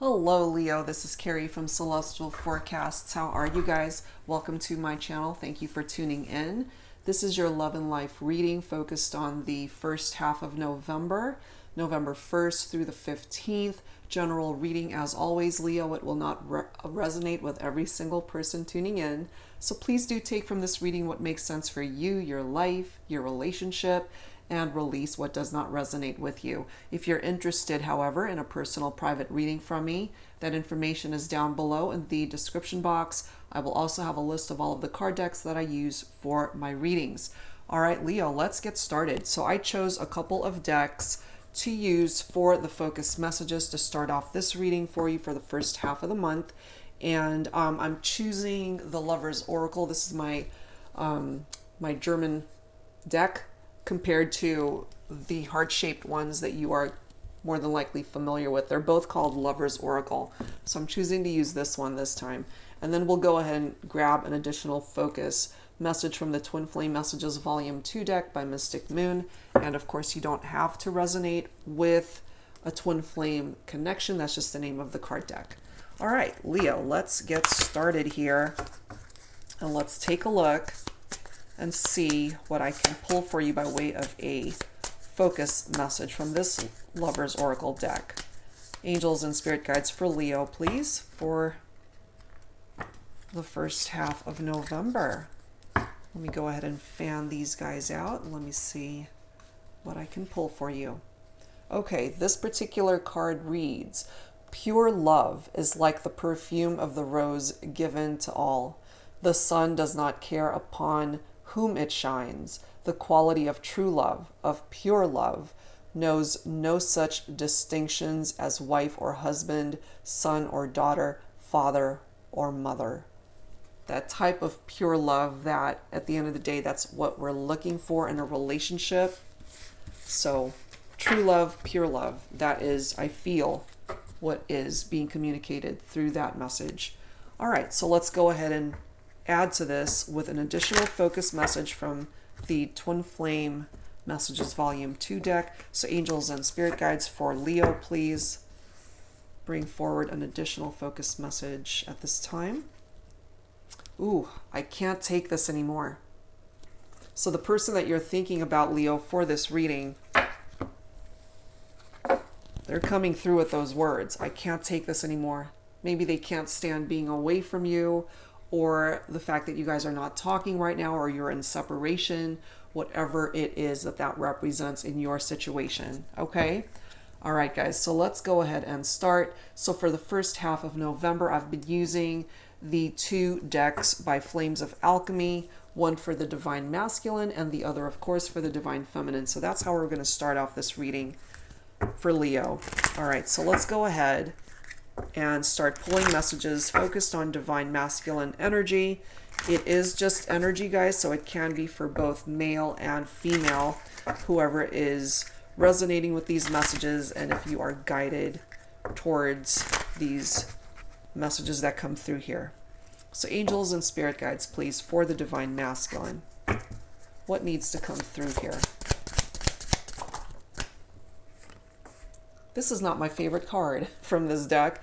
Hello, Leo. This is Carrie from Celestial Forecasts. How are you guys? Welcome to my channel. Thank you for tuning in. This is your love and life reading focused on the first half of November, November 1st through the 15th. General reading as always, Leo. It will not resonate with every single person tuning in. So please do take from this reading what makes sense for you, your life, your relationship, and release what does not resonate with you. If you're interested, however, in a personal private reading from me, that information is down below in the description box. I will also have a list of all of the card decks that I use for my readings. All right, Leo, let's get started. So I chose a couple of decks to use for the focus messages to start off this reading for you for the first half of the month. And I'm choosing the Lover's Oracle. This is my my German deck, compared to the heart-shaped ones that you are more than likely familiar with. They're both called Lover's Oracle. So I'm choosing to use this one this time. And then we'll go ahead and grab an additional focus message from the Twin Flame Messages Volume 2 deck by Mystic Moon. And of course, you don't have to resonate with a Twin Flame connection. That's just the name of the card deck. All right, Leo, let's get started here. And let's take a look and see what I can pull for you by way of a focus message from this Lover's Oracle deck. Angels and spirit guides for Leo, please, for the first half of November. Let me go ahead and fan these guys out and let me see what I can pull for you. Okay, this particular card reads, "Pure love is like the perfume of the rose given to all. The sun does not care upon whom it shines. The quality of true love, of pure love, knows no such distinctions as wife or husband, son or daughter, father or mother." That type of pure love that at the end of the day, that's what we're looking for in a relationship. So true love, pure love, that is, I feel, what is being communicated through that message. All right, so let's go ahead and add to this with an additional focus message from the Twin Flame Messages Volume 2 deck. So angels and spirit guides for Leo, please bring forward an additional focus message at this time. Ooh, I can't take this anymore. So the person that you're thinking about, Leo, for this reading, they're coming through with those words. I can't take this anymore. Maybe they can't stand being away from you, or the fact that you guys are not talking right now, or you're in separation, whatever it is that that represents in your situation. Okay? All right, guys, so let's go ahead and start. So for the first half of November, I've been using the two decks by Flames of Alchemy, one for the Divine Masculine and the other, of course, for the Divine Feminine. So that's how we're going to start off this reading for Leo. All right, so let's go ahead and start pulling messages focused on Divine Masculine energy. It is just energy, guys, so it can be for both male and female, whoever is resonating with these messages, and if you are guided towards these messages that come through here. So angels and spirit guides, please, for the Divine Masculine. What needs to come through here? This is not my favorite card from this deck.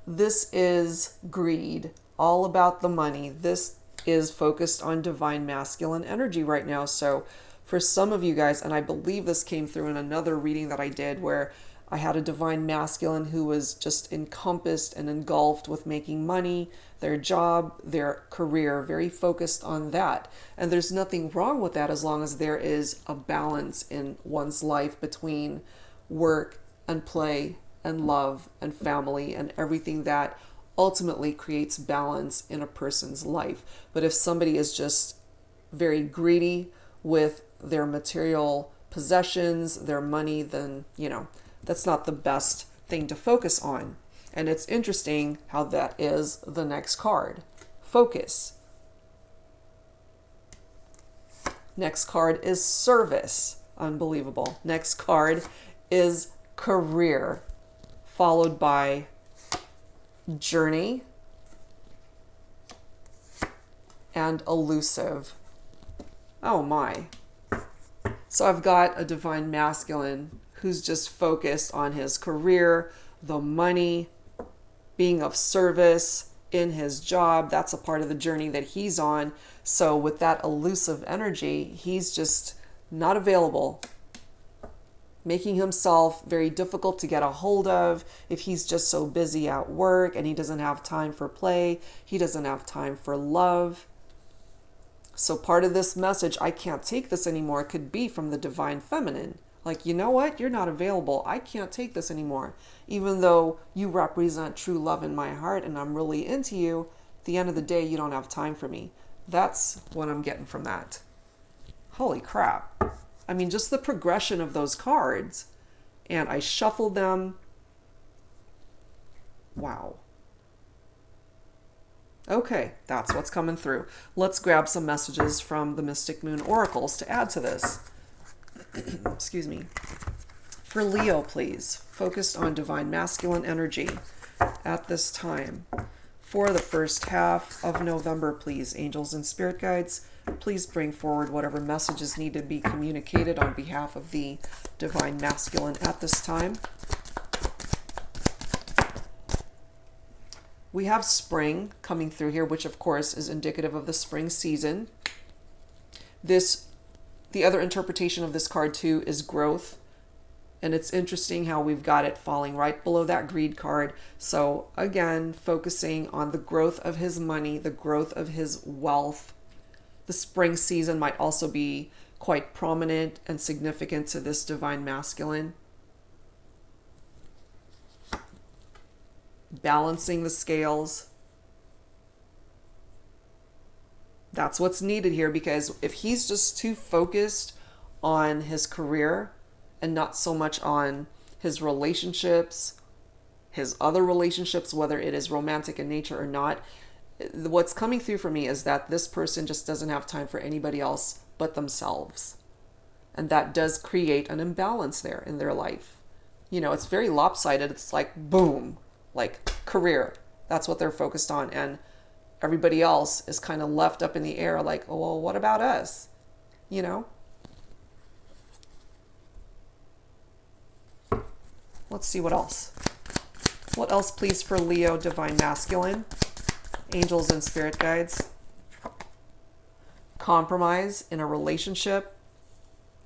This is greed, all about the money. This is focused on Divine Masculine energy right now. So for some of you guys, and I believe this came through in another reading that I did where I had a Divine Masculine who was just encompassed and engulfed with making money, their job, their career, very focused on that. And there's nothing wrong with that as long as there is a balance in one's life between work and play and love and family and everything that ultimately creates balance in a person's life. But if somebody is just very greedy with their material possessions, their money, then, that's not the best thing to focus on. And it's interesting how that is the next card. Focus. Next card is service. Unbelievable. Next card is career, followed by journey and elusive. Oh my. So I've got a Divine Masculine who's just focused on his career, the money, being of service in his job. That's a part of the journey that he's on. So with that elusive energy, he's just not available, making himself very difficult to get a hold of. If he's just so busy at work and he doesn't have time for play, he doesn't have time for love. So part of this message, I can't take this anymore, could be from the divine feminine. Like, you know what? You're not available. I can't take this anymore. Even though you represent true love in my heart and I'm really into you, at the end of the day, you don't have time for me. That's what I'm getting from that. Holy crap. I mean, just the progression of those cards. And I shuffled them. Wow. Okay, that's what's coming through. Let's grab some messages from the Mystic Moon Oracles to add to this. Excuse me. For Leo, please, focused on divine masculine energy at this time. For the first half of November, please, angels and spirit guides, please bring forward whatever messages need to be communicated on behalf of the divine masculine at this time. We have spring coming through here, which of course is indicative of the spring season. The other interpretation of this card too is growth. And it's interesting how we've got it falling right below that greed card. So again, focusing on the growth of his money, the growth of his wealth. The spring season might also be quite prominent and significant to this divine masculine. Balancing the scales. That's what's needed here, because if he's just too focused on his career and not so much on his relationships, his other relationships, whether it is romantic in nature or not, what's coming through for me is that this person just doesn't have time for anybody else but themselves. And that does create an imbalance there in their life. You know, it's very lopsided. It's like, boom, like career. That's what they're focused on. And everybody else is kind of left up in the air like, oh, well, what about us? You know? Let's see what else. What else, please, for Leo, divine masculine, angels and spirit guides? Compromise in a relationship.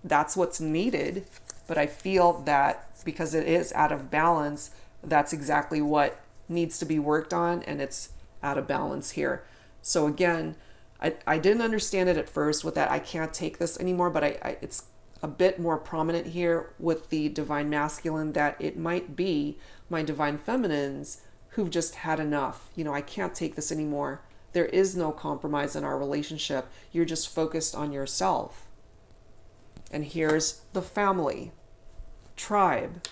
That's what's needed. But I feel that because it is out of balance, that's exactly what needs to be worked on, and it's out of balance here. So again, I didn't understand it at first with that I can't take this anymore, but it's a bit more prominent here with the divine masculine, that it might be my divine feminines who've just had enough. You know, I can't take this anymore. There is no compromise in our relationship. You're just focused on yourself. And here's the family, tribe,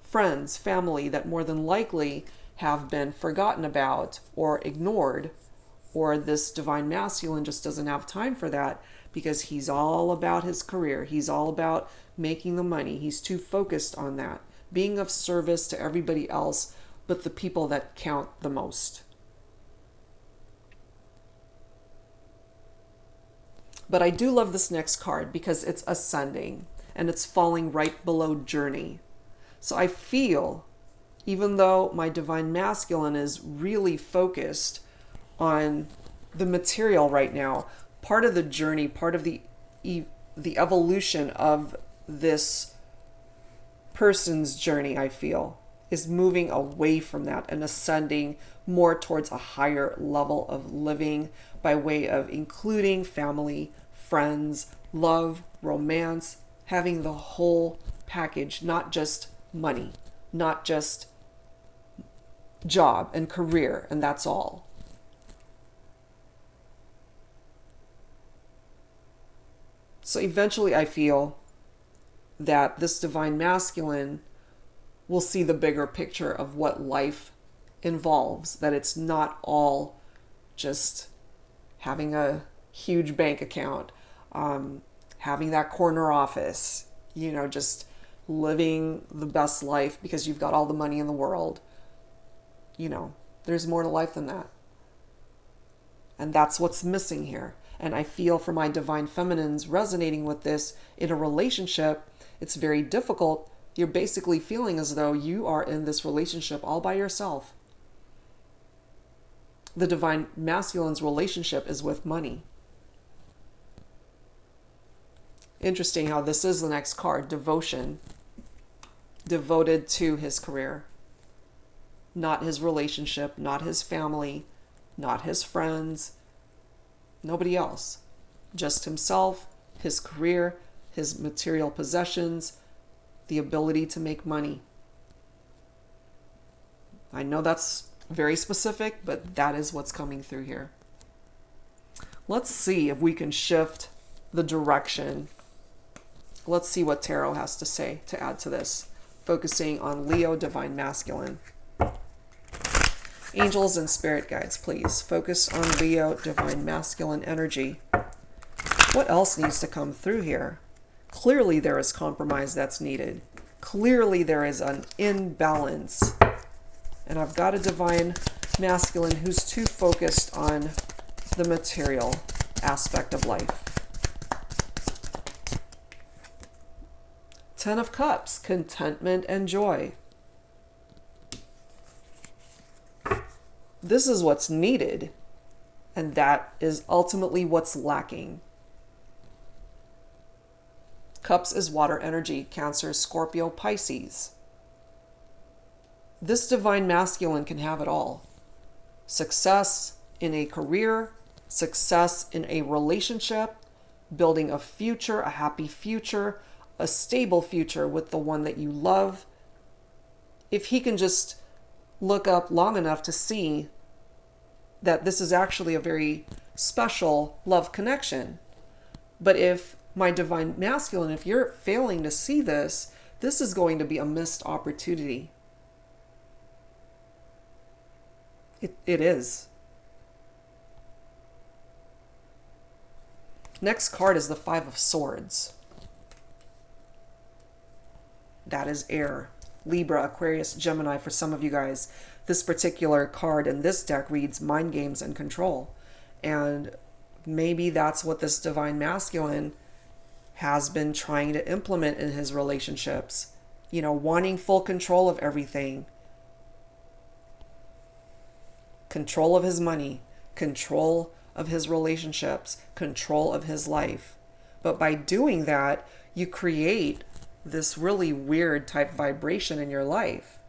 friends, family that more than likely have been forgotten about or ignored, or this divine masculine just doesn't have time for that because he's all about his career. He's all about making the money. He's too focused on that, being of service to everybody else but the people that count the most. But I do love this next card because it's ascending and it's falling right below journey. So I feel, even though my divine masculine is really focused on the material right now, part of the journey, part of the evolution of this person's journey, I feel, is moving away from that and ascending more towards a higher level of living by way of including family, friends, love, romance, having the whole package, not just money, not just job and career, and that's all. So eventually I feel that this divine masculine will see the bigger picture of what life involves, that it's not all just having a huge bank account, having that corner office, you know, just living the best life because you've got all the money in the world. You know, there's more to life than that. And that's what's missing here. And I feel for my divine feminines resonating with this in a relationship, it's very difficult. You're basically feeling as though you are in this relationship all by yourself. The divine masculine's relationship is with money. Interesting how this is the next card, devotion. Devoted to his career. Not his relationship, not his family, not his friends, nobody else. Just himself, his career, his material possessions, the ability to make money. I know that's very specific, but that is what's coming through here. Let's see if we can shift the direction. Let's see what tarot has to say to add to this. Focusing on Leo, divine masculine. Angels and spirit guides, please. Focus on Leo, divine masculine energy. What else needs to come through here? Clearly there is compromise that's needed. Clearly there is an imbalance. And I've got a divine masculine who's too focused on the material aspect of life. Ten of Cups, contentment and joy. This is what's needed, and that is ultimately what's lacking. Cups is water energy, Cancer, Scorpio, Pisces. This divine masculine can have it all. Success in a career, success in a relationship, building a future, a happy future, a stable future with the one that you love. If he can just look up long enough to see that this is actually a very special love connection. But if my divine masculine, if you're failing to see this, this is going to be a missed opportunity. It is. Next card is the Five of Swords. That is air. Libra, Aquarius, Gemini for some of you guys. This particular card in this deck reads mind games and control. And maybe that's what this divine masculine has been trying to implement in his relationships. You know, wanting full control of everything. Control of his money, control of his relationships, control of his life. But by doing that, you create this really weird type vibration in your life.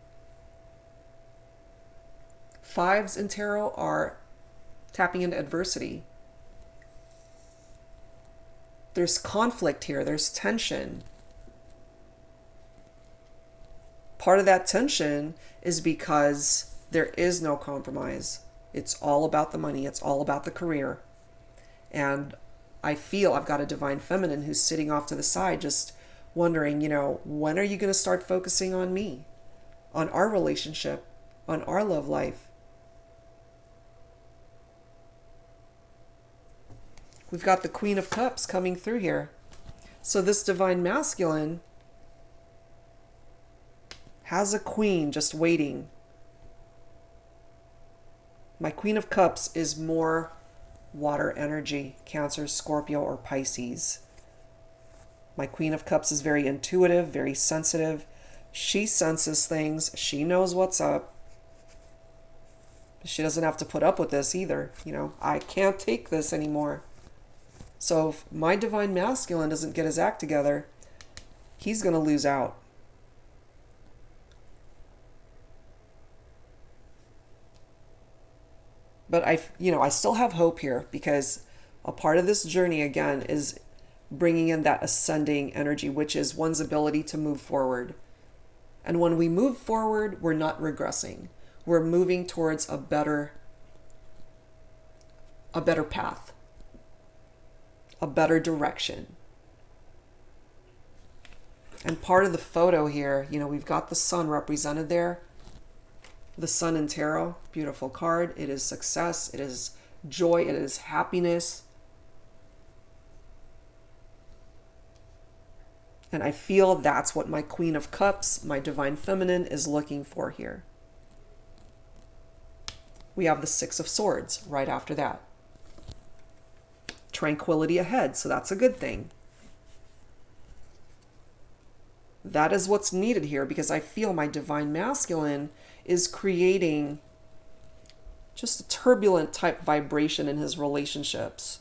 Fives in tarot are tapping into adversity. There's conflict here. There's tension. Part of that tension is because there is no compromise. It's all about the money. It's all about the career. And I feel I've got a divine feminine who's sitting off to the side just wondering, you know, when are you going to start focusing on me, on our relationship, on our love life? We've got the Queen of Cups coming through here. So this divine masculine has a queen just waiting. My Queen of Cups is more water energy, Cancer, Scorpio, or Pisces. My Queen of Cups is very intuitive, very sensitive. She senses things. She knows what's up. She doesn't have to put up with this either. You know, I can't take this anymore. So if my divine masculine doesn't get his act together, he's going to lose out. But I still have hope here, because a part of this journey again is bringing in that ascending energy, which is one's ability to move forward. And when we move forward, we're not regressing. We're moving towards a better path, a better direction. And part of the photo here, you know, we've got the sun represented there. The sun in tarot, beautiful card. It is success. It is joy. It is happiness. And I feel that's what my Queen of Cups, my divine feminine, is looking for here. We have the Six of Swords right after that. Tranquility ahead, so that's a good thing. That is what's needed here, because I feel my divine masculine is creating just a turbulent type vibration in his relationships,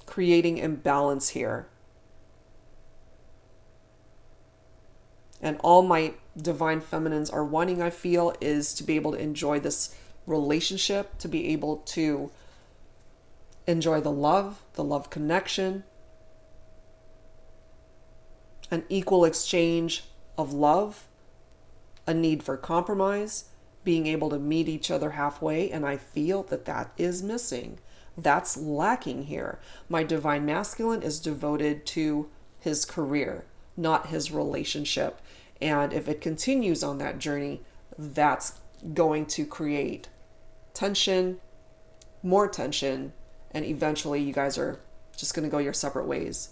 creating imbalance here. And all my divine feminines are wanting, I feel, is to be able to enjoy this relationship, to be able to enjoy the love connection, an equal exchange of love, a need for compromise, being able to meet each other halfway. And I feel that that is missing. That's lacking here. My divine masculine is devoted to his career, not his relationship. And if it continues on that journey, that's going to create tension, more tension, and eventually you guys are just going to go your separate ways.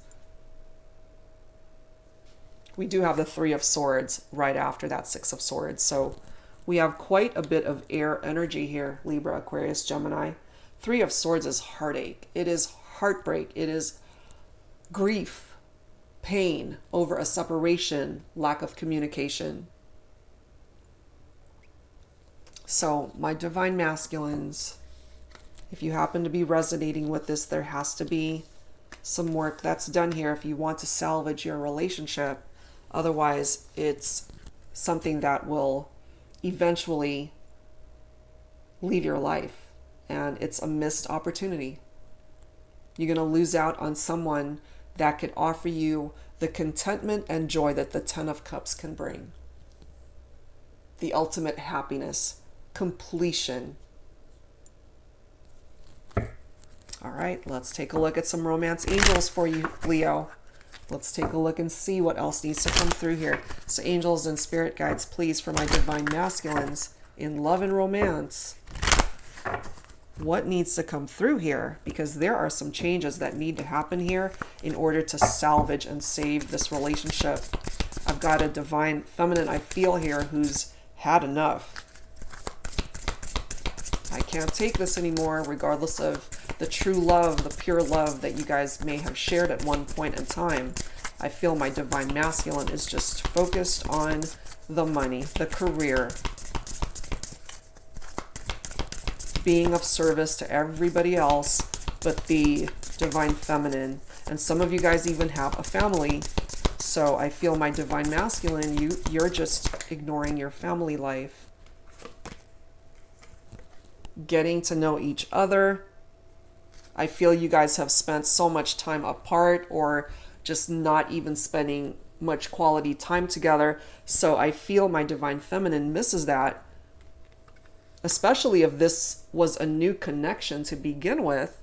We do have the Three of Swords right after that Six of Swords. So we have quite a bit of air energy here, Libra, Aquarius, Gemini. Three of Swords is heartache. It is heartbreak. It is grief, pain over a separation, lack of communication. So my divine masculines, if you happen to be resonating with this, there has to be some work that's done here if you want to salvage your relationship. Otherwise, it's something that will eventually leave your life, and it's a missed opportunity. You're going to lose out on someone that could offer you the contentment and joy that the Ten of Cups can bring. The ultimate happiness, completion. All right, let's take a look at some romance angels for you, Leo. Let's take a look and see what else needs to come through here. So angels and spirit guides, please, for my divine masculines in love and romance. What needs to come through here? Because there are some changes that need to happen here in order to salvage and save this relationship. I've got a divine feminine I feel here who's had enough. I can't take this anymore, regardless of the true love, the pure love that you guys may have shared at one point in time. I feel my divine masculine is just focused on the money, the career, being of service to everybody else but the divine feminine. And some of you guys even have a family. So I feel my divine masculine, you're just ignoring your family life. Getting to know each other. I feel you guys have spent so much time apart or just not even spending much quality time together. So I feel my divine feminine misses that, especially if this was a new connection to begin with.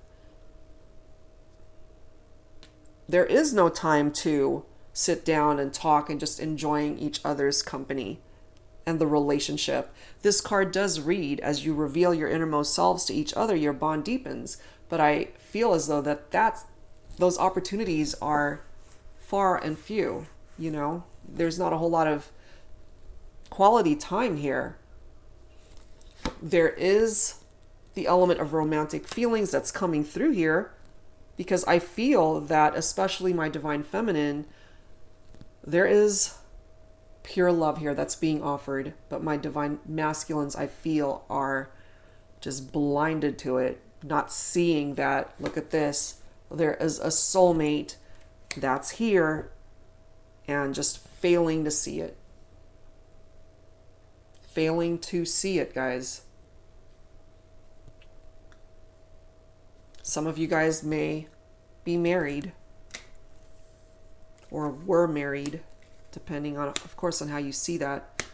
There is no time to sit down and talk and just enjoying each other's company and the relationship. This card does read, as you reveal your innermost selves to each other, your bond deepens. But I feel as though those opportunities are far and few. You know, there's not a whole lot of quality time here. There is the element of romantic feelings that's coming through here, because I feel that, especially my divine feminine, there is pure love here that's being offered, but my divine masculines, I feel, are just blinded to it, not seeing that. Look at this. There is a soulmate that's here and just failing to see it. Failing to see it, guys. Some of you guys may be married or were married, depending on, of course, on how you see that.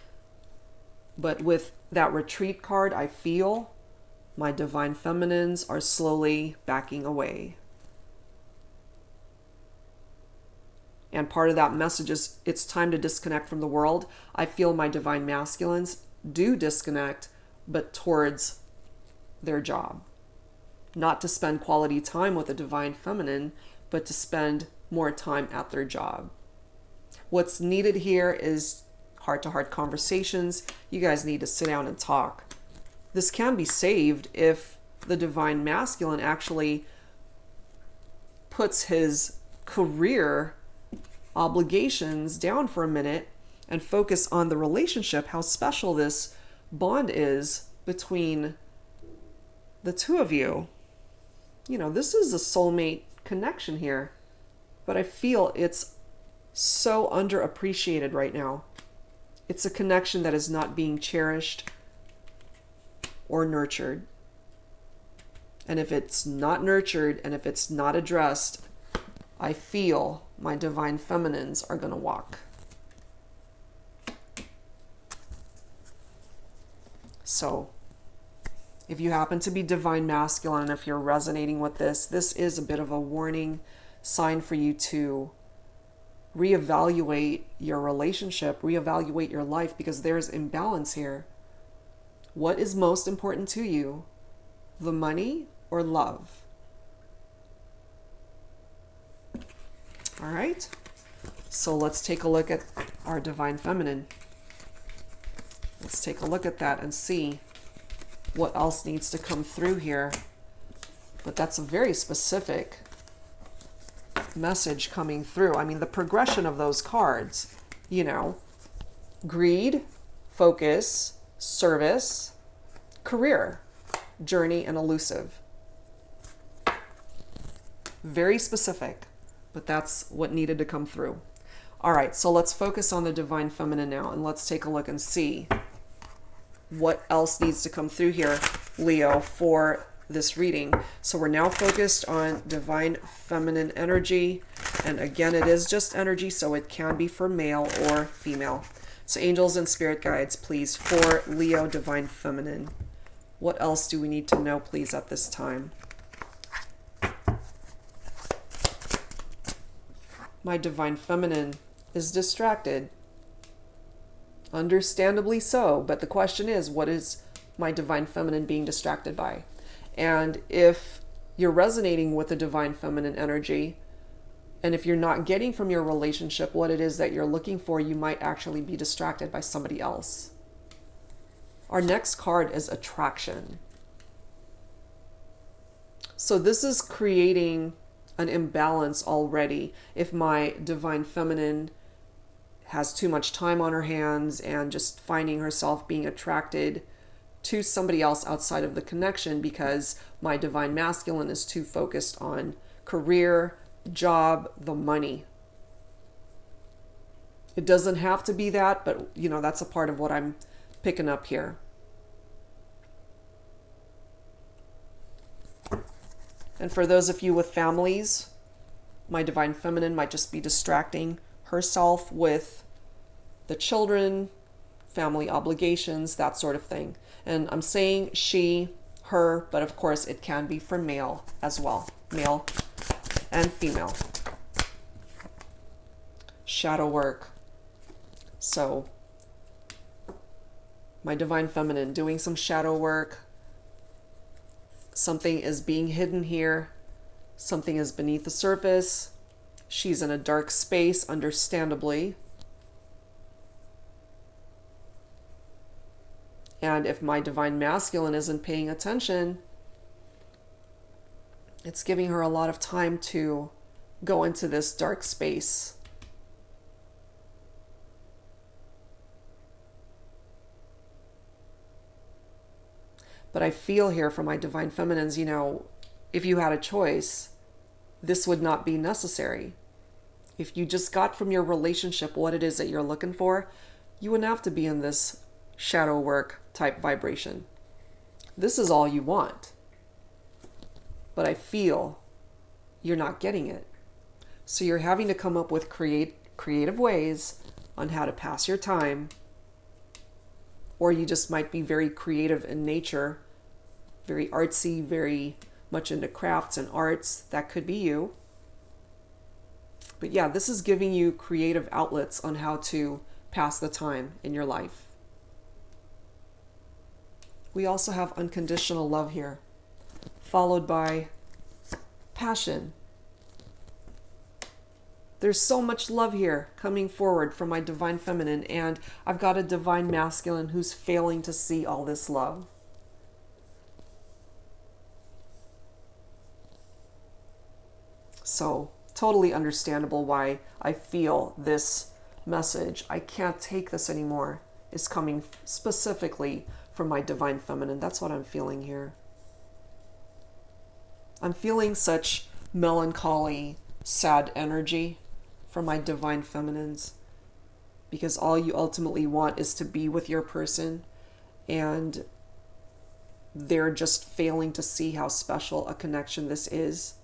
But with that retreat card, I feel my divine feminines are slowly backing away. And part of that message is it's time to disconnect from the world. I feel my divine masculines do disconnect, but towards their job. Not to spend quality time with a divine feminine, but to spend more time at their job. What's needed here is heart-to-heart conversations. You guys need to sit down and talk. This can be saved if the divine masculine actually puts his career obligations down for a minute and focus on the relationship, how special this bond is between the two of you. You know, this is a soulmate connection here, but I feel it's so underappreciated right now. It's a connection that is not being cherished or nurtured. And if it's not nurtured and if it's not addressed, I feel my divine feminines are going to walk. So if you happen to be divine masculine, if you're resonating with this, this is a bit of a warning sign for you to reevaluate your relationship, reevaluate your life, because there's imbalance here. What is most important to you? The money or love? All right. So let's take a look at our divine feminine. Let's take a look at that and see what else needs to come through here. But that's a very specific message coming through. I mean, the progression of those cards, you know, greed, focus, service, career, journey, and elusive. Very specific, but that's what needed to come through. All right, so let's focus on the divine feminine now, and let's take a look and see what else needs to come through here, Leo, for this reading. So we're now focused on divine feminine energy, and again, it is just energy, so it can be for male or female. So angels and spirit guides, please, for Leo divine feminine, what else do we need to know, please, at this time? My divine feminine is distracted. Understandably so, but the question is, what is my divine feminine being distracted by? And if you're resonating with the divine feminine energy, and if you're not getting from your relationship what it is that you're looking for, you might actually be distracted by somebody else. Our next card is attraction. So this is creating an imbalance already. If my divine feminine has too much time on her hands and just finding herself being attracted to somebody else outside of the connection because my divine masculine is too focused on career, job, the money. It doesn't have to be that, but you know, that's a part of what I'm picking up here. And for those of you with families, my divine feminine might just be distracting herself with the children, family obligations, that sort of thing. And I'm saying she, her, but of course it can be for male as well. Male and female. Shadow work. So my divine feminine doing some shadow work. Something is being hidden here. Something is beneath the surface. She's in a dark space, understandably. And if my divine masculine isn't paying attention, it's giving her a lot of time to go into this dark space. But I feel here for my divine feminines, you know, if you had a choice, this would not be necessary. If you just got from your relationship what it is that you're looking for, you wouldn't have to be in this shadow work type vibration. This is all you want. But I feel you're not getting it. So you're having to come up with creative ways on how to pass your time. Or you just might be very creative in nature, very artsy, very much into crafts and arts. That could be you. But yeah, this is giving you creative outlets on how to pass the time in your life. We also have unconditional love here, followed by passion. There's so much love here coming forward from my divine feminine, and I've got a divine masculine who's failing to see all this love. So, totally understandable why I feel this message. I can't take this anymore. is coming specifically from my divine feminine. That's what I'm feeling here. I'm feeling such melancholy, sad energy from my divine feminines, because all you ultimately want is to be with your person, and they're just failing to see how special a connection this is.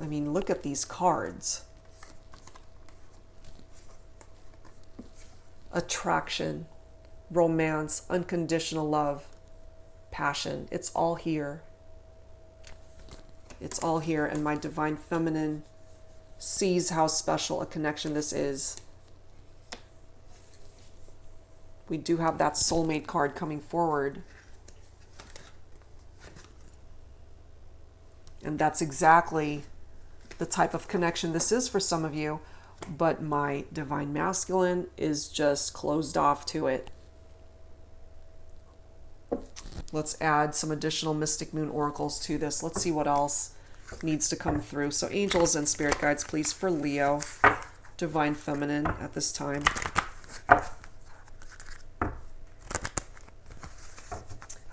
I mean, look at these cards. Attraction, romance, unconditional love, passion. It's all here. It's all here, and my divine feminine sees how special a connection this is. We do have that soulmate card coming forward. And that's exactly the type of connection this is for some of you. But my divine masculine is just closed off to it. Let's add some additional Mystic Moon oracles to this. Let's see what else needs to come through. So angels and spirit guides, please, for Leo, divine feminine at this time.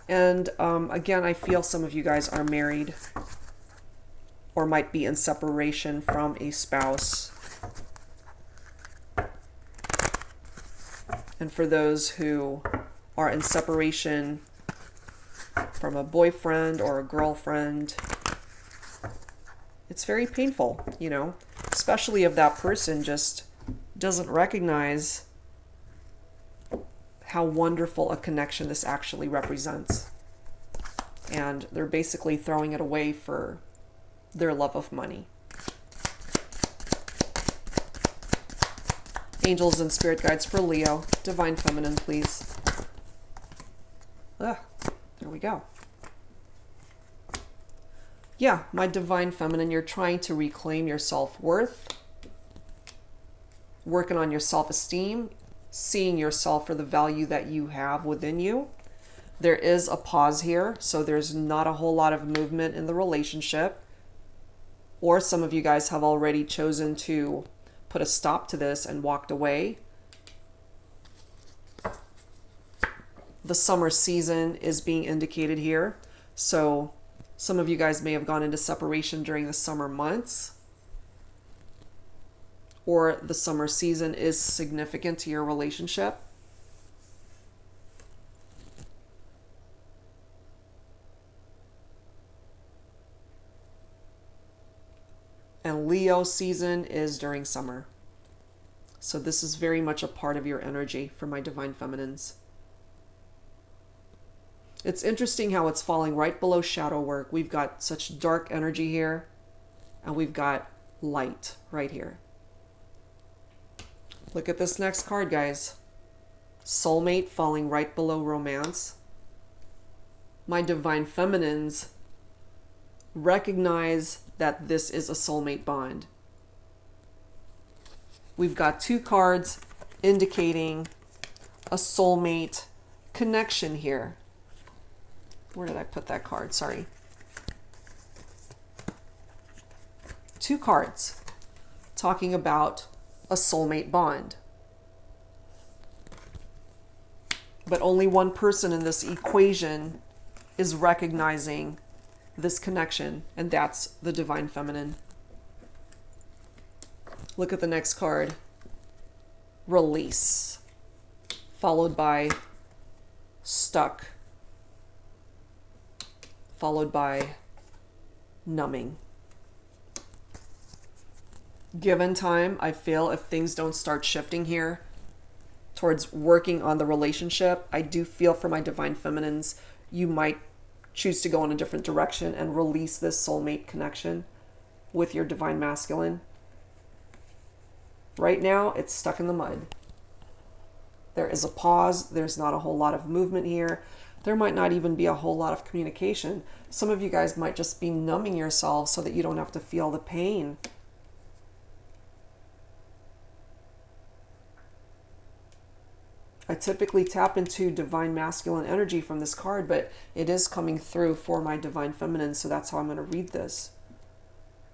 And again, I feel some of you guys are married or might be in separation from a spouse. And for those who are in separation from a boyfriend or a girlfriend, it's very painful, you know, especially if that person just doesn't recognize how wonderful a connection this actually represents. And they're basically throwing it away for their love of money. Angels and spirit guides for Leo, divine feminine, please. There we go. Yeah, my divine feminine, you're trying to reclaim your self-worth, working on your self-esteem, seeing yourself for the value that you have within you. There is a pause here, so there's not a whole lot of movement in the relationship. Or some of you guys have already chosen to put a stop to this and walked away. The summer season is being indicated here. So some of you guys may have gone into separation during the summer months, or the summer season is significant to your relationship. And Leo season is during summer. So this is very much a part of your energy for my divine feminines. It's interesting how it's falling right below shadow work. We've got such dark energy here, and we've got light right here. Look at this next card, guys. Soulmate falling right below romance. My divine feminines recognize that this is a soulmate bond. We've got two cards indicating a soulmate connection here. Where did I put that card? Sorry. Two cards talking about a soulmate bond. But only one person in this equation is recognizing this connection, and that's the divine feminine. Look at the next card. Release, followed by stuck, followed by numbing. Given time, I feel if things don't start shifting here towards working on the relationship, I do feel for my divine feminines, you might choose to go in a different direction and release this soulmate connection with your divine masculine. Right now, it's stuck in the mud. There is a pause. There's not a whole lot of movement here. There might not even be a whole lot of communication. Some of you guys might just be numbing yourselves so that you don't have to feel the pain. I typically tap into divine masculine energy from this card, but it is coming through for my divine feminine, so that's how I'm going to read this.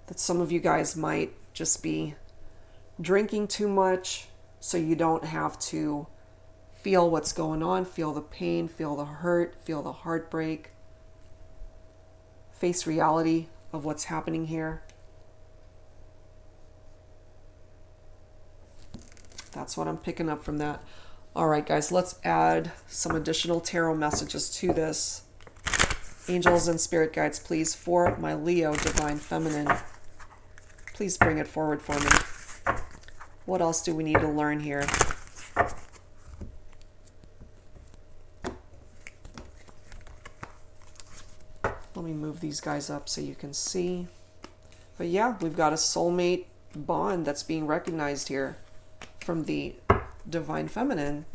That some of you guys might just be drinking too much, so you don't have to feel what's going on, feel the pain, feel the hurt, feel the heartbreak, face reality of what's happening here. That's what I'm picking up from that. All right, guys, let's add some additional tarot messages to this. Angels and spirit guides, please, for my Leo divine feminine. Please bring it forward for me. What else do we need to learn here? Let me move these guys up so you can see. But yeah, we've got a soulmate bond that's being recognized here from the divine feminine.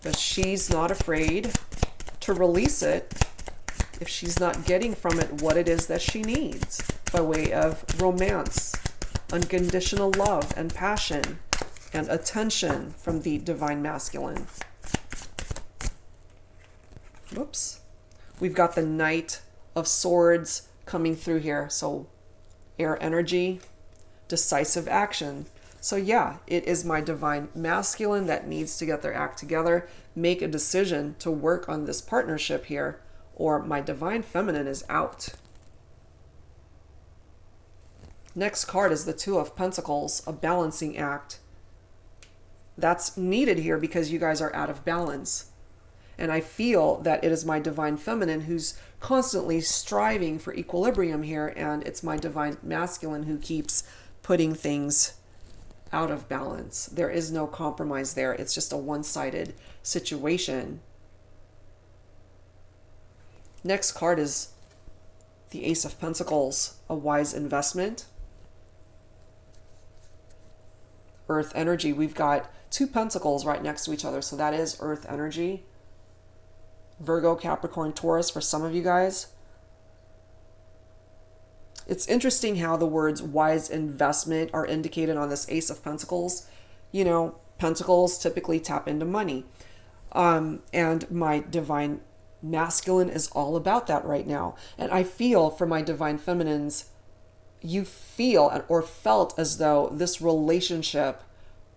But she's not afraid to release it if she's not getting from it what it is that she needs by way of romance, unconditional love and passion and attention from the divine masculine. Whoops. We've got the Knight of Swords coming through here. So air energy, decisive action. So yeah, it is my divine masculine that needs to get their act together, make a decision to work on this partnership here, or my divine feminine is out. Next card is the Two of Pentacles, a balancing act. That's needed here because you guys are out of balance. And I feel that it is my divine feminine who's constantly striving for equilibrium here, and it's my divine masculine who keeps putting things out of balance. There is no compromise there. It's just a one-sided situation. Next card is the Ace of Pentacles, a wise investment. Earth energy. We've got two pentacles right next to each other, so that is earth energy. Virgo, Capricorn, Taurus for some of you guys. It's interesting how the words wise investment are indicated on this Ace of Pentacles. You know, pentacles typically tap into money. And my divine masculine is all about that right now. And I feel for my divine feminines, you feel or felt as though this relationship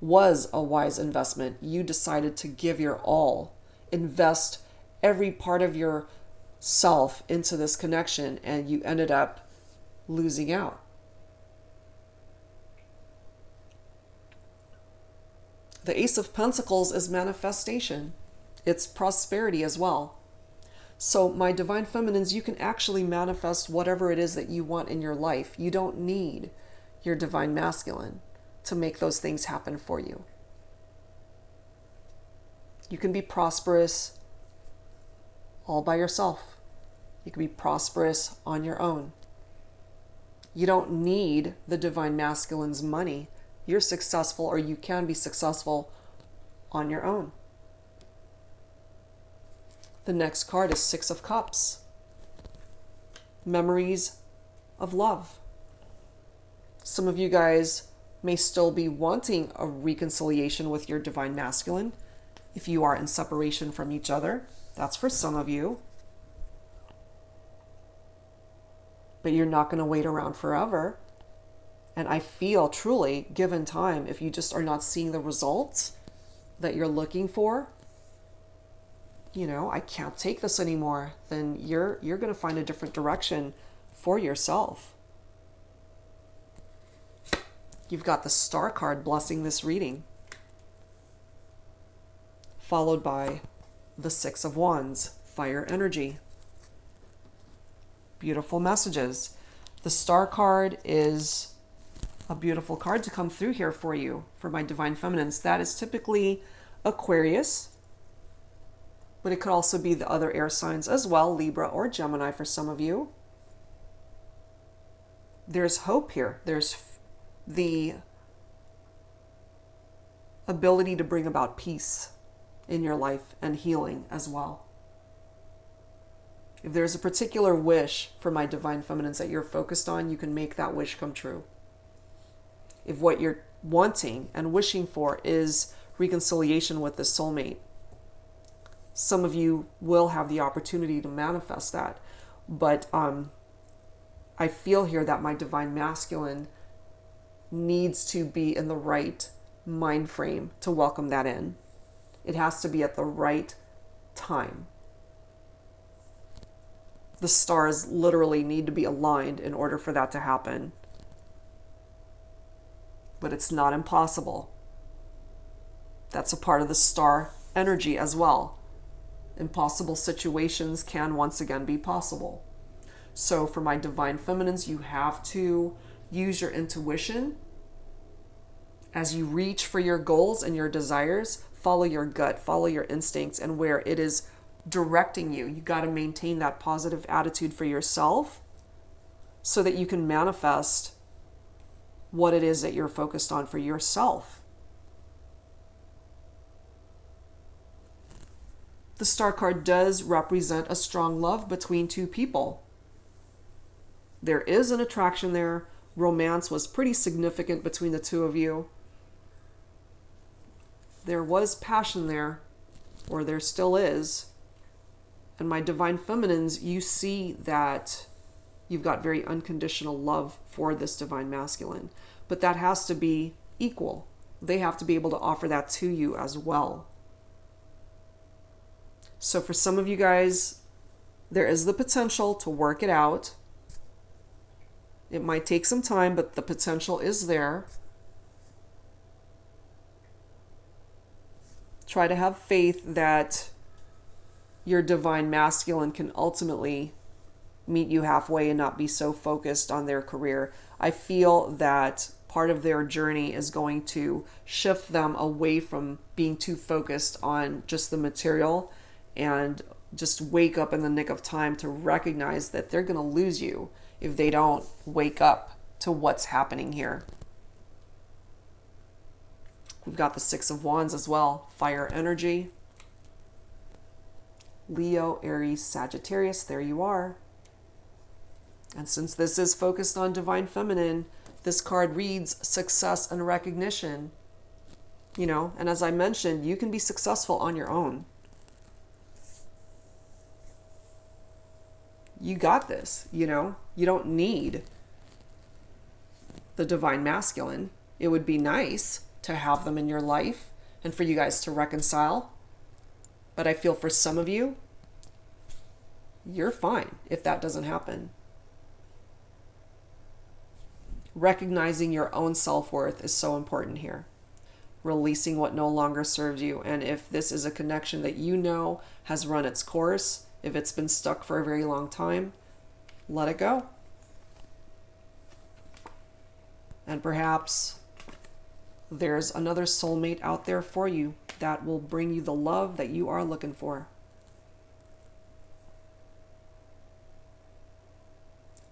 was a wise investment. You decided to give your all, invest every part of your self into this connection, and you ended up losing out. The Ace of Pentacles is manifestation. It's prosperity as well. So my divine feminines, you can actually manifest whatever it is that you want in your life. You don't need your divine masculine to make those things happen for you. You can be prosperous all by yourself. You can be prosperous on your own. You don't need the divine masculine's money. You're successful, or you can be successful on your own. The next card is Six of Cups. Memories of love. Some of you guys may still be wanting a reconciliation with your divine masculine if you are in separation from each other. That's for some of you. But you're not going to wait around forever. And I feel truly, given time, if you just are not seeing the results that you're looking for, you know, I can't take this anymore, then you're going to find a different direction for yourself. You've got the Star card blessing this reading, followed by the Six of Wands, fire energy. Beautiful messages. The Star card is a beautiful card to come through here for you, for my divine feminines. That is typically Aquarius, but it could also be the other air signs as well, Libra or Gemini for some of you. There's hope here. There's the ability to bring about peace in your life and healing as well. If there's a particular wish for my divine feminines that you're focused on, you can make that wish come true. If what you're wanting and wishing for is reconciliation with the soulmate, some of you will have the opportunity to manifest that. But I feel here that my divine masculine needs to be in the right mind frame to welcome that in. It has to be at the right time. The stars literally need to be aligned in order for that to happen. But it's not impossible. That's a part of the star energy as well. Impossible situations can once again be possible. So for my divine feminines, you have to use your intuition. As you reach for your goals and your desires, follow your gut, follow your instincts, and where it is directing you. You got to maintain that positive attitude for yourself so that you can manifest what it is that you're focused on for yourself. The star card does represent a strong love between two people. There is an attraction there. Romance was pretty significant between the two of you. There was passion there, or there still is. And my divine feminines, you see that you've got very unconditional love for this divine masculine. But that has to be equal. They have to be able to offer that to you as well. So for some of you guys, there is the potential to work it out. It might take some time, but the potential is there. Try to have faith that your divine masculine can ultimately meet you halfway and not be so focused on their career. I feel that part of their journey is going to shift them away from being too focused on just the material and just wake up in the nick of time to recognize that they're going to lose you if they don't wake up to what's happening here. We've got the Six of Wands as well, fire energy. Leo, Aries, Sagittarius, there you are. And since this is focused on divine feminine, this card reads success and recognition. You know, and as I mentioned, you can be successful on your own. You got this, you know. You don't need the divine masculine. It would be nice to have them in your life and for you guys to reconcile. But I feel for some of you, you're fine if that doesn't happen. Recognizing your own self-worth is so important here. Releasing what no longer serves you. And if this is a connection that you know has run its course, if it's been stuck for a very long time, let it go. And perhaps there's another soulmate out there for you that will bring you the love that you are looking for.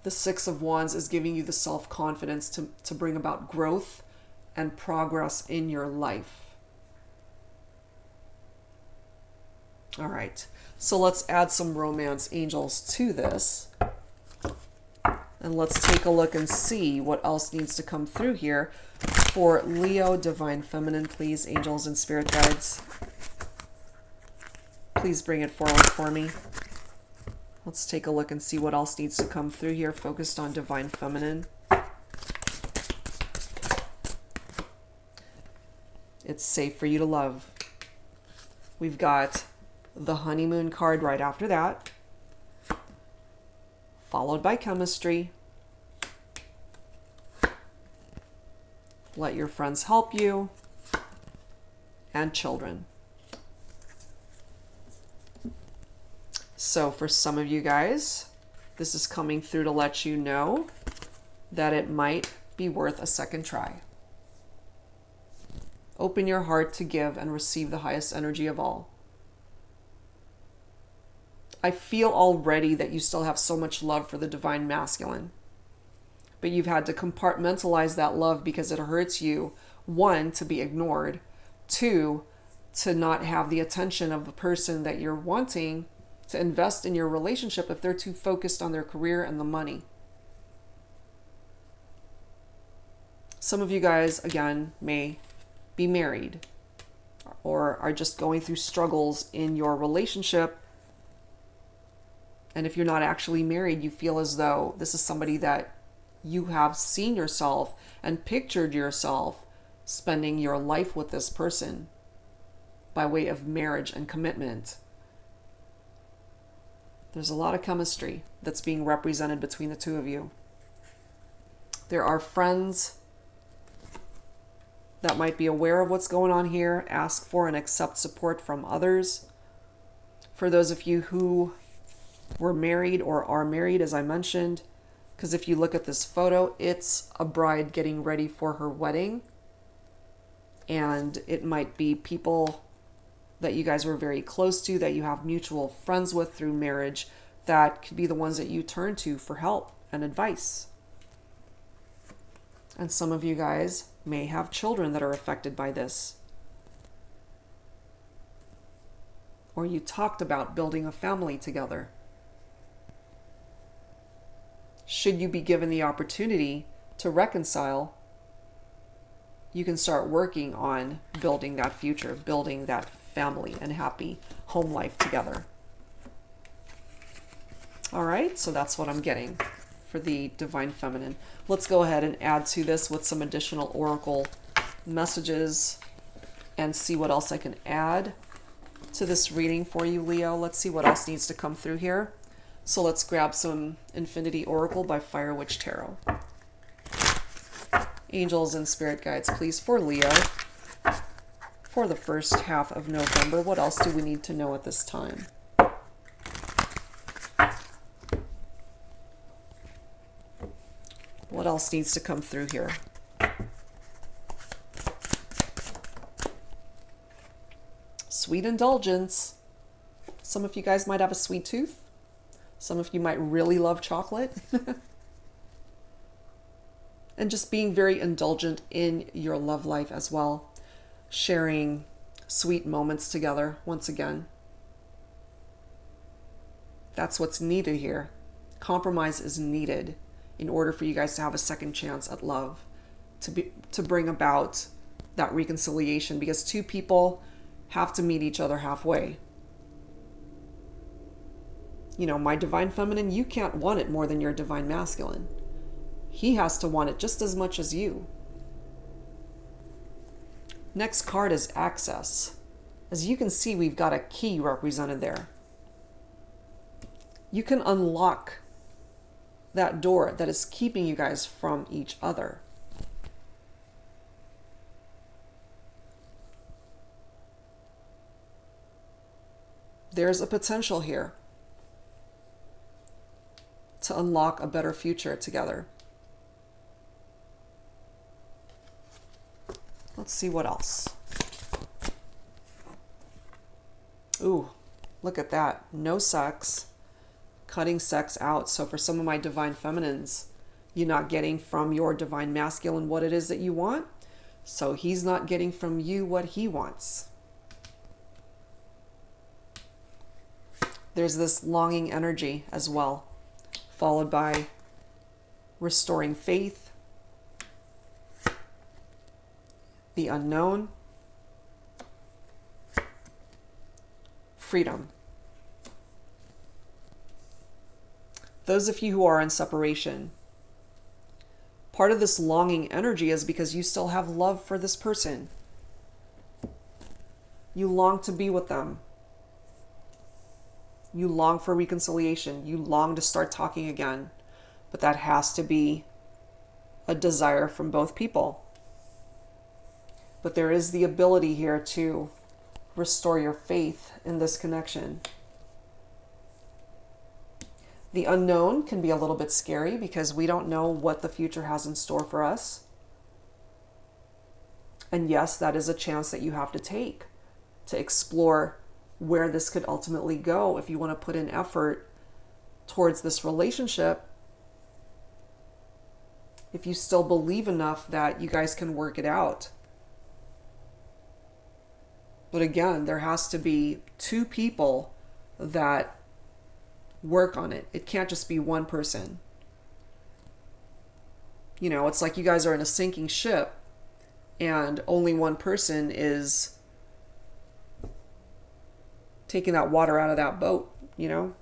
The Six of Wands is giving you the self-confidence to bring about growth and progress in your life. All right, so let's add some romance angels to this. And let's take a look and see what else needs to come through here for Leo, divine feminine, please, angels and spirit guides. Please bring it forward for me. Let's take a look and see what else needs to come through here, focused on divine feminine. It's safe for you to love. We've got the honeymoon card right after that, followed by chemistry. Let your friends help you, and children. So for some of you guys, this is coming through to let you know that it might be worth a second try. Open your heart to give and receive the highest energy of all. I feel already that you still have so much love for the divine masculine, but you've had to compartmentalize that love because it hurts you, one, to be ignored, two, to not have the attention of the person that you're wanting to invest in your relationship if they're too focused on their career and the money. Some of you guys, again, may be married or are just going through struggles in your relationship. And if you're not actually married, you feel as though this is somebody that you have seen yourself and pictured yourself spending your life with this person by way of marriage and commitment. There's a lot of chemistry that's being represented between the two of you. There are friends that might be aware of what's going on here, ask for and accept support from others. For those of you who were married or are married, as I mentioned, because if you look at this photo, it's a bride getting ready for her wedding. And it might be people that you guys were very close to, that you have mutual friends with through marriage, that could be the ones that you turn to for help and advice. And some of you guys may have children that are affected by this. Or you talked about building a family together. Should you be given the opportunity to reconcile, you can start working on building that future, building that family and happy home life together. All right, so that's what I'm getting for the Divine Feminine. Let's go ahead and add to this with some additional oracle messages and see what else I can add to this reading for you, Leo. Let's see what else needs to come through here. So let's grab some Infinity Oracle by Fire Witch Tarot. Angels and spirit guides, please, for Leo for the first half of November. What else do we need to know at this time? What else needs to come through here? Sweet indulgence. Some of you guys might have a sweet tooth. Some of you might really love chocolate. And just being very indulgent in your love life as well. Sharing sweet moments together once again. That's what's needed here. Compromise is needed in order for you guys to have a second chance at love, to bring about that reconciliation, because two people have to meet each other halfway. You know, my Divine Feminine, you can't want it more than your Divine Masculine. He has to want it just as much as you. Next card is Access. As you can see, we've got a key represented there. You can unlock that door that is keeping you guys from each other. There's a potential here to unlock a better future together. Let's see what else. Ooh, look at that. No sex. Cutting sex out. So for some of my Divine Feminines, you're not getting from your Divine Masculine what it is that you want. So he's not getting from you what he wants. There's this longing energy as well, followed by restoring faith, the unknown, freedom. Those of you who are in separation, part of this longing energy is because you still have love for this person. You long to be with them. You long for reconciliation. You long to start talking again. But that has to be a desire from both people. But there is the ability here to restore your faith in this connection. The unknown can be a little bit scary because we don't know what the future has in store for us. And yes, that is a chance that you have to take to explore where this could ultimately go. If you want to put in effort towards this relationship, if you still believe enough that you guys can work it out. But again, there has to be two people that work on it. It can't just be one person. You know, it's like you guys are in a sinking ship and only one person is taking that water out of that boat, you know?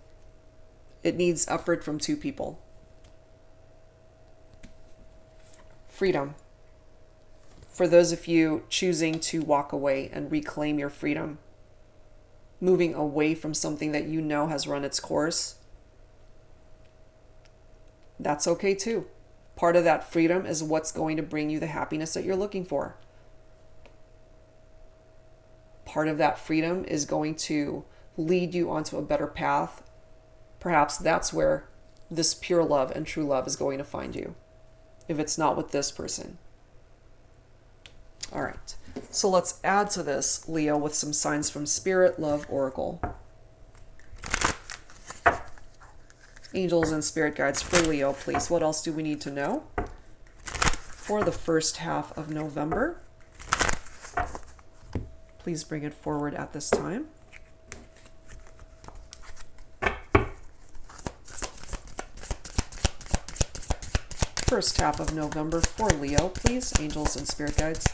It needs effort from two people. Freedom. For those of you choosing to walk away and reclaim your freedom, moving away from something that you know has run its course, that's okay too. Part of that freedom is what's going to bring you the happiness that you're looking for. Part of that freedom is going to lead you onto a better path. Perhaps that's where this pure love and true love is going to find you, if it's not with this person. All right, so let's add to this, Leo, with some signs from Spirit Love Oracle. Angels and spirit guides for Leo, please. What else do we need to know for the first half of November? Please bring it forward at this time. First half of November for Leo, please. Angels and spirit guides.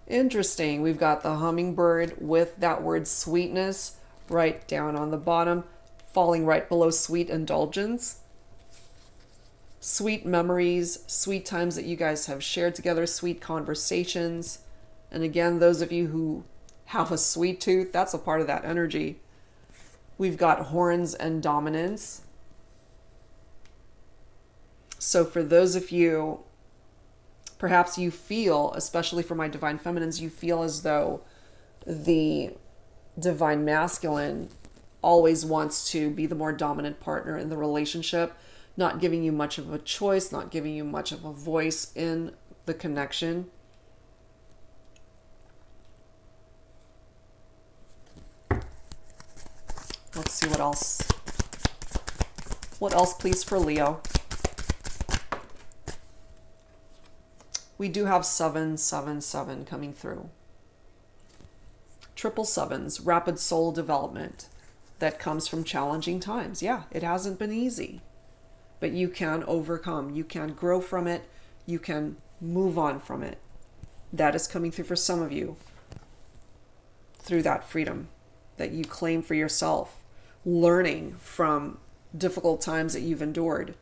Interesting. We've got the hummingbird with that word sweetness right down on the bottom, falling right below sweet indulgence. Sweet memories, sweet times that you guys have shared together, sweet conversations. And again, those of you who have a sweet tooth, that's a part of that energy. We've got horns and dominance. So for those of you, perhaps you feel, especially for my divine feminines, you feel as though the divine masculine always wants to be the more dominant partner in the relationship, not giving you much of a choice, not giving you much of a voice in the connection. Let's see what else. What else, please, for Leo? We do have 777 coming through. Triple sevens, rapid soul development that comes from challenging times. Yeah, it hasn't been easy, but you can overcome. You can grow from it. You can move on from it. That is coming through for some of you through that freedom that you claim for yourself, learning from difficult times that you've endured.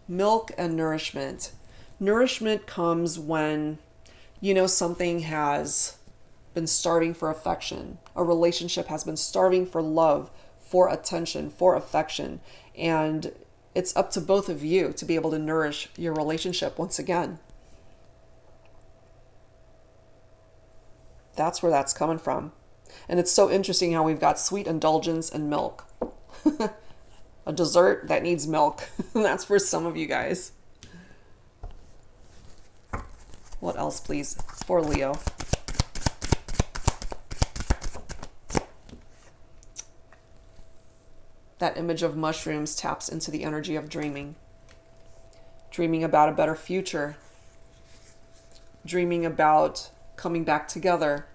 Milk and nourishment. Nourishment comes when, you know, something has been starving for affection. A relationship has been starving for love, for attention, for affection. And it's up to both of you to be able to nourish your relationship once again. That's where that's coming from. And it's so interesting how we've got sweet indulgence and milk. A dessert that needs milk. That's for some of you guys. What else, please, for Leo? That image of mushrooms taps into the energy of dreaming. Dreaming about a better future. Dreaming about coming back together.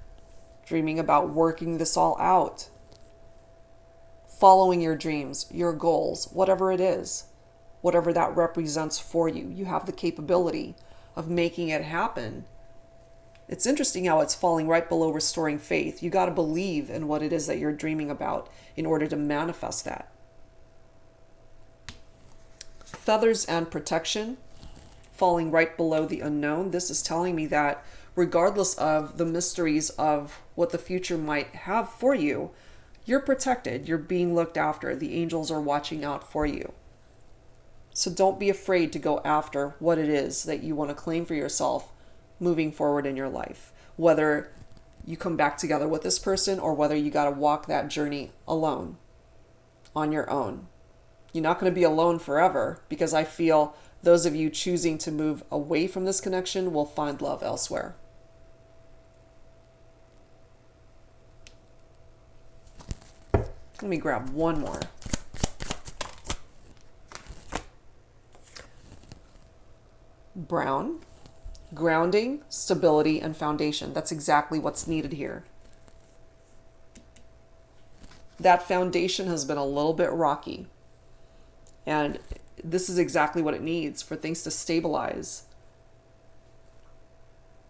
Dreaming about working this all out. Following your dreams, your goals, whatever it is, whatever that represents for you. You have the capability of making it happen. It's interesting how it's falling right below restoring faith. You got to believe in what it is that you're dreaming about in order to manifest that. Feathers and protection, falling right below the unknown. This is telling me that regardless of the mysteries of what the future might have for you, you're protected. You're being looked after. The angels are watching out for you. So don't be afraid to go after what it is that you want to claim for yourself moving forward in your life. Whether you come back together with this person or whether you got to walk that journey alone, on your own. You're not going to be alone forever, because I feel those of you choosing to move away from this connection will find love elsewhere. Let me grab one more. Brown, grounding, stability, and foundation. That's exactly what's needed here. That foundation has been a little bit rocky. And this is exactly what it needs for things to stabilize.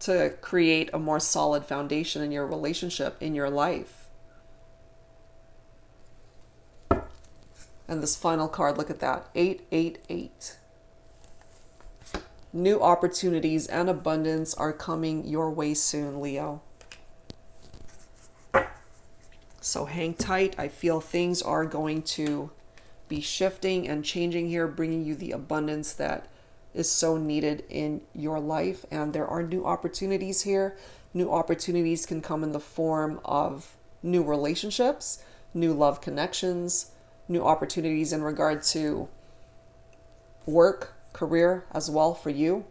to create a more solid foundation in your relationship, in your life. And this final card, look at that, 888. New opportunities and abundance are coming your way soon, Leo. So hang tight. I feel things are going to be shifting and changing here, bringing you the abundance that is so needed in your life. And there are new opportunities here. New opportunities can come in the form of new relationships, new love connections, new opportunities in regard to work, career as well for you.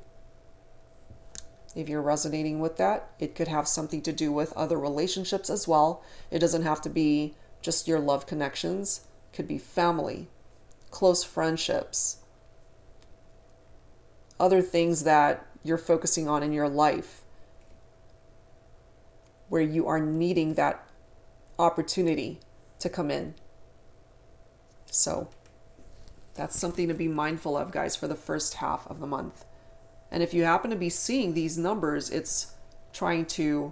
If you're resonating with that, it could have something to do with other relationships as well. It doesn't have to be just your love connections. It could be family, close friendships, other things that you're focusing on in your life where you are needing that opportunity to come in. So that's something to be mindful of, guys, for the first half of the month. And if you happen to be seeing these numbers, it's trying to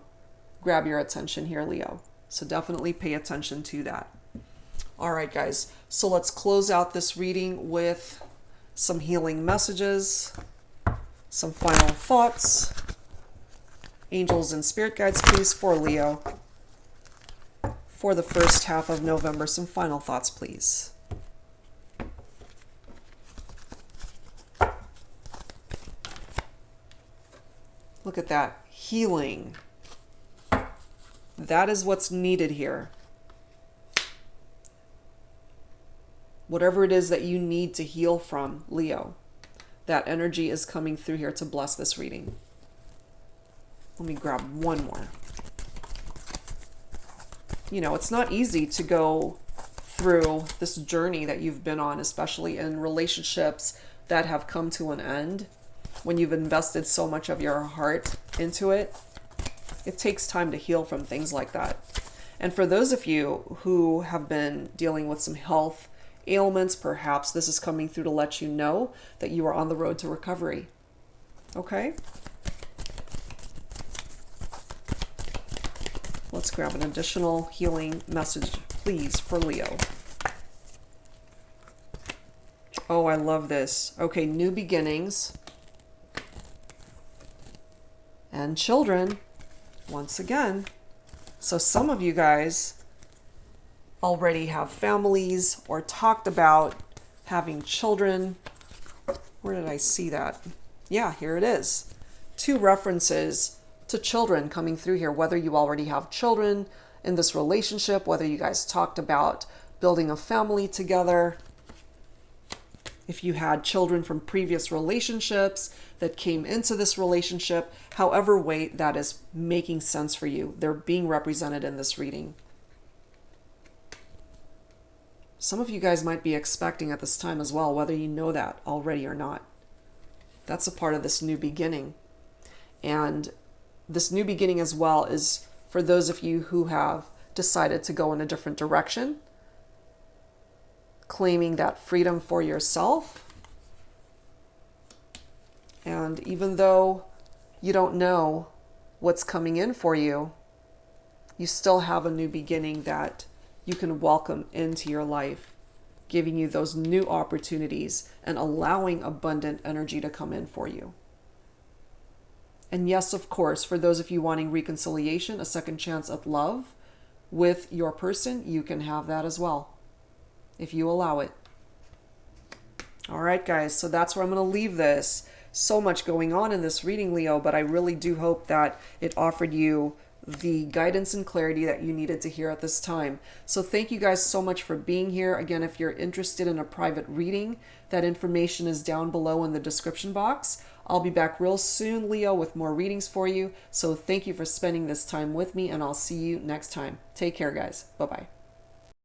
grab your attention here, Leo. So definitely pay attention to that. All right, guys. So let's close out this reading with some healing messages, some final thoughts. Angels and spirit guides, please, for Leo. For the first half of November, some final thoughts, please. Look at that. Healing. That is what's needed here. Whatever it is that you need to heal from, Leo, that energy is coming through here to bless this reading. Let me grab one more. You know, it's not easy to go through this journey that you've been on, especially in relationships that have come to an end. When you've invested so much of your heart into it, it takes time to heal from things like that. And for those of you who have been dealing with some health ailments, perhaps this is coming through to let you know that you are on the road to recovery. Okay? Let's grab an additional healing message, please, for Leo. Oh, I love this. Okay, new beginnings. And children, once again. So some of you guys already have families or talked about having children. Where did I see that? Yeah, here it is. 2 references to children coming through here, whether you already have children in this relationship, whether you guys talked about building a family together. If you had children from previous relationships that came into this relationship, however way that is making sense for you, they're being represented in this reading. Some of you guys might be expecting at this time as well, whether you know that already or not. That's a part of this new beginning. And this new beginning as well is for those of you who have decided to go in a different direction, claiming that freedom for yourself. And even though you don't know what's coming in for you, you still have a new beginning that you can welcome into your life, giving you those new opportunities and allowing abundant energy to come in for you. And yes, of course, for those of you wanting reconciliation, a second chance at love with your person, you can have that as well, if you allow it. All right, guys, so that's where I'm going to leave this. So much going on in this reading, Leo, but I really do hope that it offered you the guidance and clarity that you needed to hear at this time. So thank you guys so much for being here. Again, if you're interested in a private reading, that information is down below in the description box. I'll be back real soon, Leo, with more readings for you. So thank you for spending this time with me, and I'll see you next time. Take care, guys. Bye-bye.